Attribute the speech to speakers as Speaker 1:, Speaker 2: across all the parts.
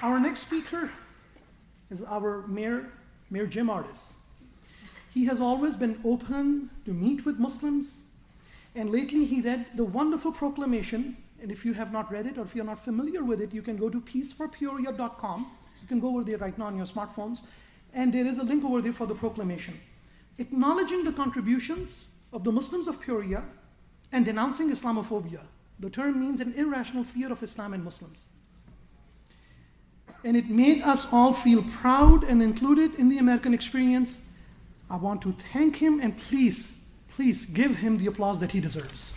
Speaker 1: Our next speaker is our Mayor Jim Ardis. He has always been open to meet with Muslims, and lately he read the wonderful proclamation, and if you have not read it or if you're not familiar with it, you can go to peaceforpeoria.com. You can go over there right now on your smartphones, and there is a link over there for the proclamation, acknowledging the contributions of the Muslims of Peoria and denouncing Islamophobia. The term means an irrational fear of Islam and Muslims. And it made us all feel proud and included in the American experience. I want to thank him, and please give him the applause that he deserves.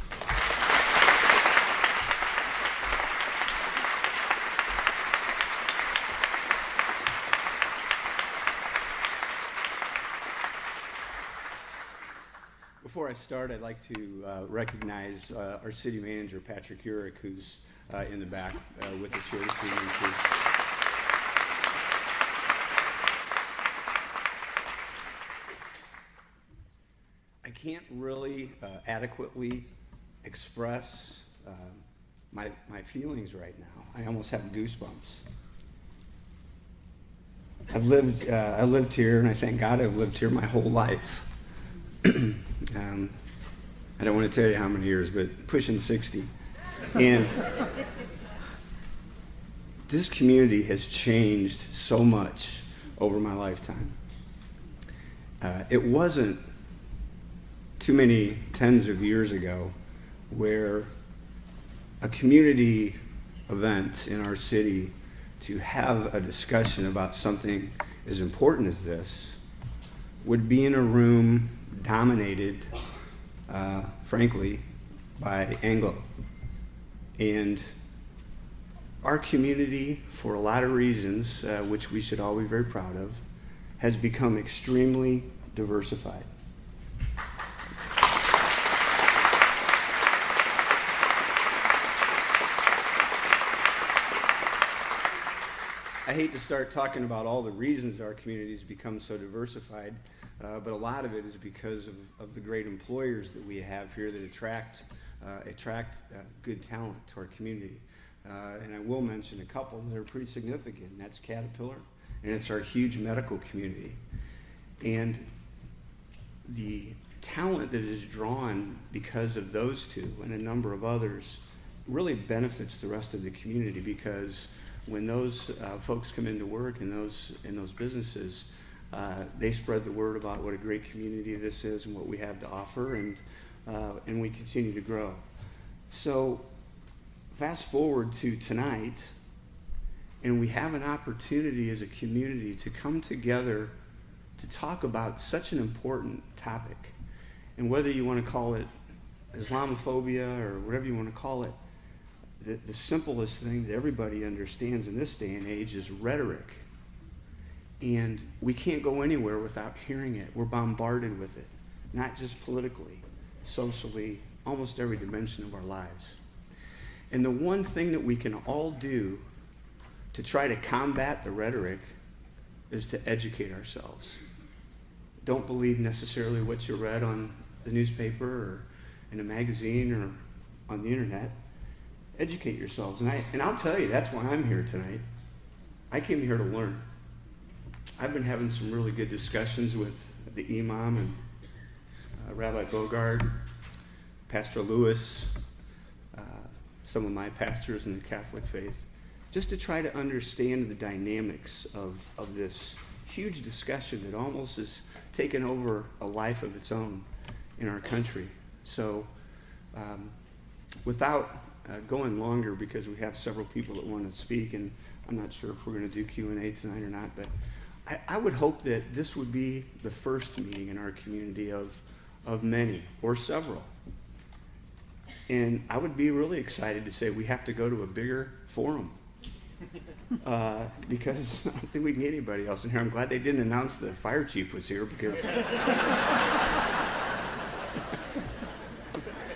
Speaker 2: Before I start, I'd like to recognize our city manager, Patrick Urick, who's in the back with us here this evening. I can't really adequately express my feelings right now. I almost have goosebumps. I lived here, and I thank God I've lived here my whole life. I don't want to tell you how many years, but pushing 60. And this community has changed so much over my lifetime. It wasn't too many tens of years ago where a community event in our city to have a discussion about something as important as this would be in a room dominated, frankly, by Anglo. And our community, for a lot of reasons, which we should all be very proud of, has become extremely diversified. I hate to start talking about all the reasons our community has become so diversified, but a lot of it is because of the great employers that we have here that attract good talent to our community. And I will mention a couple that are pretty significant, and that's Caterpillar, and it's our huge medical community. And the talent that is drawn because of those two and a number of others really benefits the rest of the community, because when those folks come into work in those businesses, they spread the word about what a great community this is and what we have to offer, and we continue to grow. So fast forward to tonight, and we have an opportunity as a community to come together to talk about such an important topic. And whether you want to call it Islamophobia or whatever you want to call it, the simplest thing that everybody understands in this day and age is rhetoric. And we can't go anywhere without hearing it. We're bombarded with it, not just politically, socially, almost every dimension of our lives. And the one thing that we can all do to try to combat the rhetoric is to educate ourselves. Don't believe necessarily what you read on the newspaper or in a magazine or on the internet. Educate yourselves. And I'll tell you, that's why I'm here tonight. I came here to learn. I've been having some really good discussions with the Imam and Rabbi Bogard, Pastor Lewis, some of my pastors in the Catholic faith, just to try to understand the dynamics of this huge discussion that almost has taken over a life of its own in our country. So without going longer, because we have several people that want to speak, and I'm not sure if we're going to do Q&A tonight or not, but I would hope that this would be the first meeting in our community of many or several. And I would be really excited to say we have to go to a bigger forum because I don't think we can get anybody else in here. I'm glad they didn't announce the fire chief was here, because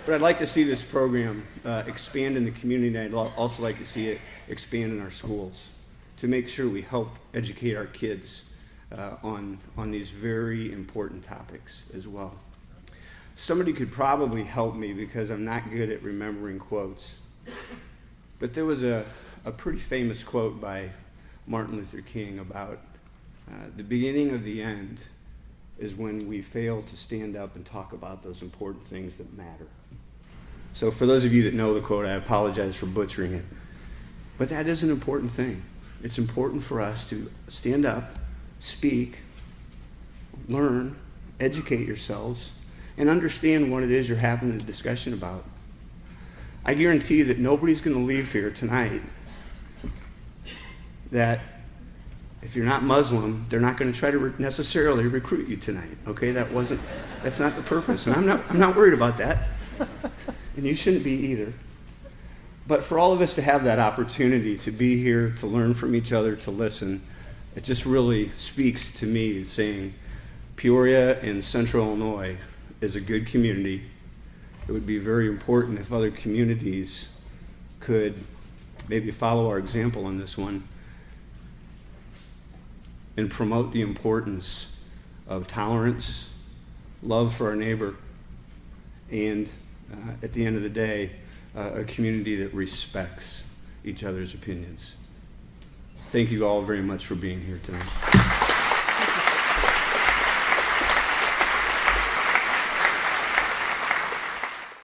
Speaker 2: but I'd like to see this program expand in the community, and I'd also like to see it expand in our schools to make sure we help educate our kids on these very important topics as well. Somebody could probably help me, because I'm not good at remembering quotes. But there was a pretty famous quote by Martin Luther King about the beginning of the end is when we fail to stand up and talk about those important things that matter. So for those of you that know the quote, I apologize for butchering it. But that is an important thing. It's important for us to stand up, speak, learn, educate yourselves, and understand what it is you're having a discussion about. I guarantee you that nobody's going to leave here tonight that if you're not Muslim, they're not going to try to necessarily recruit you tonight. Okay, that's not the purpose, and I'm not worried about that, and you shouldn't be either. But for all of us to have that opportunity to be here, to learn from each other, to listen, it just really speaks to me saying Peoria and Central Illinois is a good community. It would be very important if other communities could maybe follow our example on this one and promote the importance of tolerance, love for our neighbor, and at the end of the day, a community that respects each other's opinions. Thank you all very much for being here tonight.